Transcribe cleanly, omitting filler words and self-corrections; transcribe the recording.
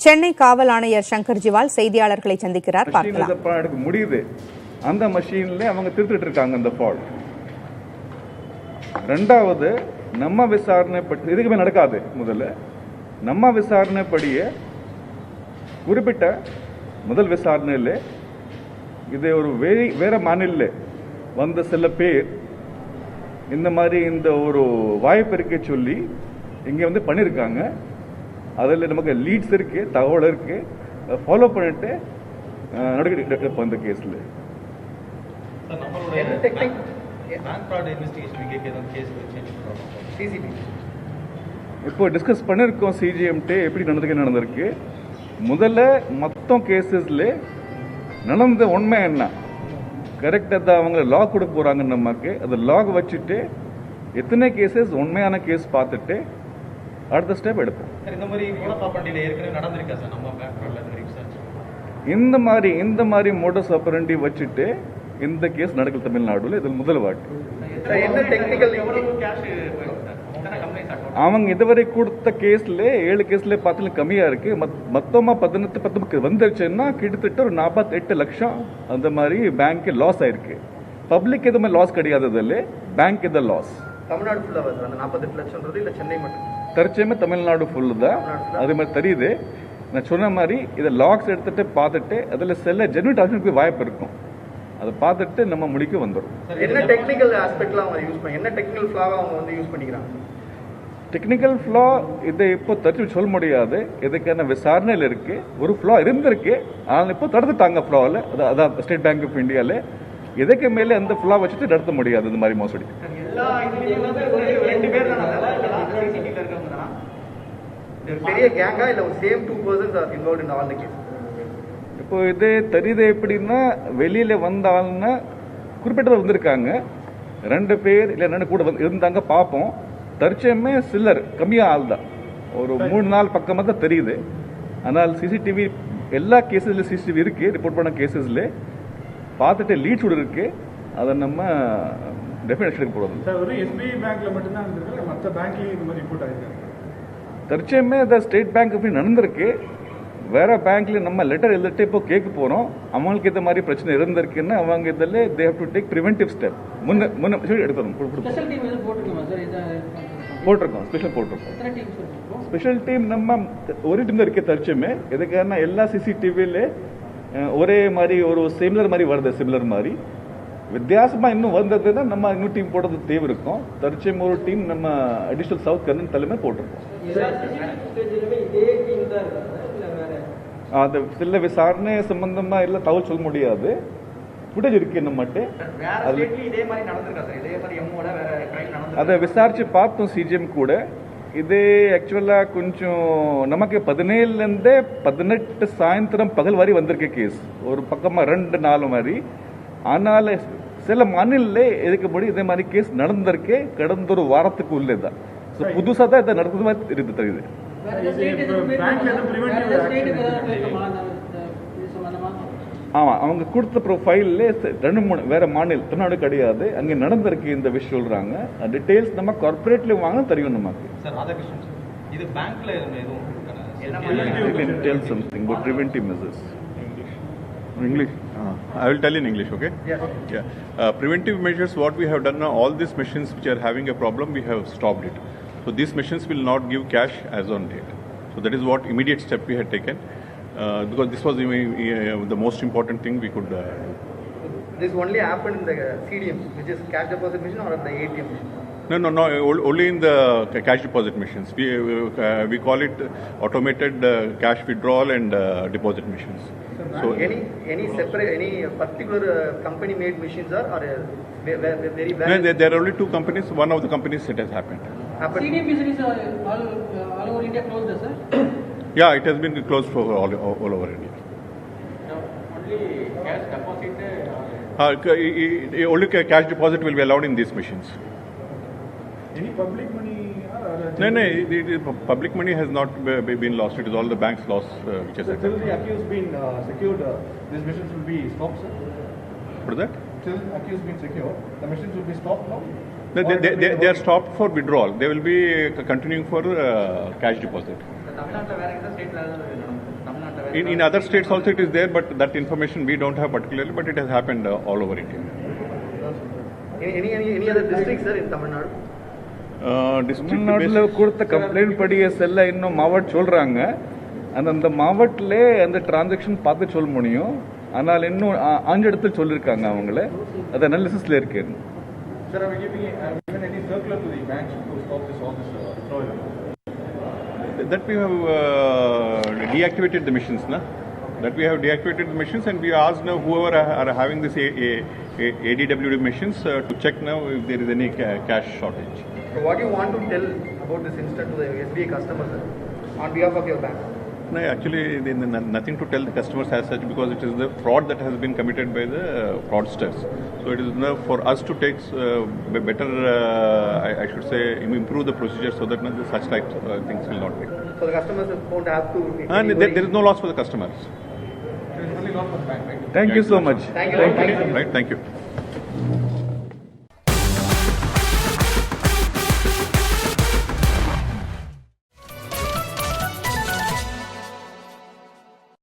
சென்னை காவல் ஆணையர் சங்கர் ஜிவால் செய்தியாளர்களை சந்திக்கிறார். பார்க்கலாம். முடியுது அந்த மெஷின்ல அவங்க திருத்திட்டு இருக்காங்க அந்த ஃபால்ட். ரெண்டாவது நம்ம விசாரணை பற்றி எதுக்குமே நடக்காது. முதல்ல நம்ம விசாரணைப்படியே குறிப்பிட்ட முதல் விசாரணையில் இது ஒரு வேற மாநில வந்த சில பேர் இந்த மாதிரி இந்த ஒரு வாய்ப்பு இருக்க சொல்லி இங்கே வந்து பண்ணியிருக்காங்க. அதில் நமக்கு லீட்ஸ் இருக்கு, தகவல் இருக்கு, ஃபாலோ பண்ணிட்டு நடக்க இந்த கேஸில் இப்போ டிஸ்கஸ் பண்ணிருக்கோம். சிஜிஎம்டே எப்படி நடந்திருக்கு முதல்ல மொத்தம் கேசஸ்ல நடந்த உண்மை என்ன கரெக்டாக அவங்க லாக் கொடுக்க போறாங்க. நமக்கு அது லாக் வச்சுட்டு எத்தனை கேசஸ் உண்மையான கேஸ் பார்த்துட்டு அடுத்த ஸ்டெப் எடுப்போம். இந்த மாதிரி மோட்டஸ் ஆப்பரண்டி வச்சுட்டு இந்த கேஸ் நடக்கல தமிழ்நாடுல. இது முதல் வாட்டி. அவங்க இதுவரை கொடுத்த கேஸ்ல 7 கேஸ்ல 10 கம்மியா இருக்கு. மொத்தமா 18 வந்துருச்சுன்னா கிட்டத்தட்ட ஒரு 48 லட்சம் அந்த மாதிரி பேங்க் லாஸ் ஆயிருக்கு. பப்ளிக் எதுவுமே லாஸ் கிடையாது, பேங்க் இது லாஸ். தமிழ்நாடு ஃபுல்லா வருது அந்த 48 லட்சம்ன்றது, இல்ல சென்னை மட்டும்? தற்சயமே தமிழ்நாடு ஃபுல்லு தான். அது மாதிரி தெரியுது. நான் சொன்ன மாதிரி இதை லாக்ஸ் எடுத்துட்டு பார்த்துட்டு அதில் சில ஜென்யூன் ட்ரான்சாக்ஷனுக்கு வாய்ப்பு இருக்கும். அதை பார்த்துட்டு நம்ம முடிக்க வந்துடும். என்ன டெக்னிக்கல் ஆஸ்பெக்ட்ல அவங்க யூஸ் பண்ணி, என்ன டெக்னிக்கல் ஃப்ளாவை அவங்க வந்து யூஸ் பண்ணிக்கிறாங்க? டெக்னிக்கல் ஃப்ளா இதை இப்போ தட்டி சொல்ல முடியாது. இதுக்கான விசாரணையில் இருக்கு. ஒரு ஃப்ளா இருந்திருக்கு, ஆனால் இப்போ தடுத்துட்டாங்க ஃப்ளாவில். அதான் ஸ்டேட் பேங்க் ஆஃப் இந்தியாவில். இதுக்கு மேலே அந்த ஃப்ளா வச்சுட்டு நடத்த முடியாது இந்த மாதிரி மோசடி. பெரிய கேங்கா இல்ல ஒரு same 2 persons are involved in all the cases? இப்போ இது தெரியுது எப்படின்னா, வெளியில வந்த ஆளுன்னா குறிப்பிட்டவர் வந்திருக்காங்க. 2 பேர் இல்ல 2 கூட இருந்தாங்க பார்ப்போம். தற்சயமே சிலர் கம்மியா ஆள் தான். ஒரு 3-4 பக்கமா தான் தெரியுது. ஆனால் சிசிடிவி எல்லா கேசஸ்ல சிசிடிவி இருக்கு. ரிப்போர்ட் பண்ண கேசஸ்ல பார்த்துட்டு லீட்ஸ் கூட இருக்கு. அதை நம்ம டெஃபினேஷனுக்கு போடுறது. தற்சயமே இந்த ஸ்டேட் பேங்க் அப்படி நடந்திருக்கு. வேற பேங்க்ல நம்ம லெட்டர் எழுதிட்டு இப்போ கேட்க போறோம். அவங்களுக்கு இந்த மாதிரி பிரச்சனை இருந்திருக்குன்னு அவங்க இதில் they have to take preventive step. முன்ன எடுக்கணும். போட்டிருக்கோம், ஸ்பெஷல் போட்டிருக்கோம். ஸ்பெஷல் டீம் நம்ம ஒரு டீம் தான் இருக்கு. தற்சயமே இதுக்கான எல்லா சிசிடிவில ஒரே மாதிரி ஒரு சிமிலர் மாதிரி வருது. சிமிலர் மாதிரி வித்தியாசமா இன்னும் வந்ததுன்னா நம்ம இன்னும் டீம் போடுறது தேவை இருக்கும். தற்சயம் ஒரு டீம் நம்ம அடிஷனல் சவுத் கர்னல் தலைமை போட்டிருக்கோம். அது சில விசாரணை சம்பந்தமா எல்லாம் தகவல் சொல்ல முடியாது. ஃபுட்டேஜ் இருக்கு நம்மகிட்ட. அதை விசாரிச்சு பார்த்தோம் சிஜிஎம் கூட. இது ஆக்சுவலா கொஞ்சம் நமக்கு 17 18 சாயந்தரம் பகல் வரை வந்திருக்க கேஸ். ஒரு பக்கமா 2 நாள் மாதிரி. ஆனால் சில மாநில இதுக்கு முன்னாடி இதே மாதிரி கேஸ் நடந்திருக்கு. கடந்த ஒரு வாரத்துக்கு உள்ளதான். புதுசா தான் இதை நடந்தது மாதிரி தெரியுது. ஆமா, அவங்க கொடுத்த ப்ரொஃபைல்ல 2-3 வேற மாநில, தமிழ்நாடு கிடையாது, அங்க நடந்திருக்கு இந்த விஷயம் சொல்றாங்க. டீடைல்ஸ் நம்ம கார்ப்பரேட்ல வாங்க தெரியும் நமக்கு. இது பேங்க்ல tell something about preventive measures. English. I will tell in English, okay? Yeah. Preventive measures, what we have done now, all these machines which are having a problem, we have stopped it. So these machines will not give cash as on date. So that is what immediate step we had taken, because this was the most important thing we could do. This only happened in the CDMs, which is cash deposit machine, or at the ATM machine? No, only in the cash deposit machines. We call it automated cash withdrawal and deposit machines. So any separate, any particular company made machines are very well? No, there are only 2 companies. One of the companies it has happened. CDM business all over India closed, sir? Yeah, it has been closed for all over India. only cash deposit? Only cash deposit will be allowed in these machines. Any public money? No, public money has not been lost. It is all the bank's loss which has happened. Till the accused been secured, these machines will be stopped, sir? What is that? Till accused been secured, the machines will be stopped now? They are stopped for withdrawal. They will be continuing for cash deposit. தமிழ்நாட்டில் வேற எந்த ஸ்டேட்ல In other states also it is there, but that information we don't have particularly, but it has happened all over India. Any other districts, sir, in Tamil Nadu? District தமிழ்நாட்டில் based- கொடுத்த complaint படியே செல்ல இன்னும் மாவட்ட சொல்றாங்க அந்த மாவட்டிலே அந்த transaction பார்த்து சொல்ல முடியும் ஆனால் இன்னும் 5 இடத்துல சொல்லியிருக்காங்க அவங்கள அது அனாலிசிஸ்ல இருக்கு. Sir, are we given any circular to the banks to stop all this fraud? that we have deactivated the machines, na? That we have deactivated the machines, and we asked now whoever are having this ADWD machines to check now if there is any cash shortage. So what do you want to tell about this incident to the SBI customers, sir, on behalf of your bank? No, actually, nothing to tell the customers as such, because it is the fraud that has been committed by the fraudsters. So it is now for us to take better, I should say, improve the procedure so that such types of things will not be. So the customers won't have to. And there is no loss for the customers. So it's only not for the bank, right? Thank you so much. Thank you. Right? Thank you.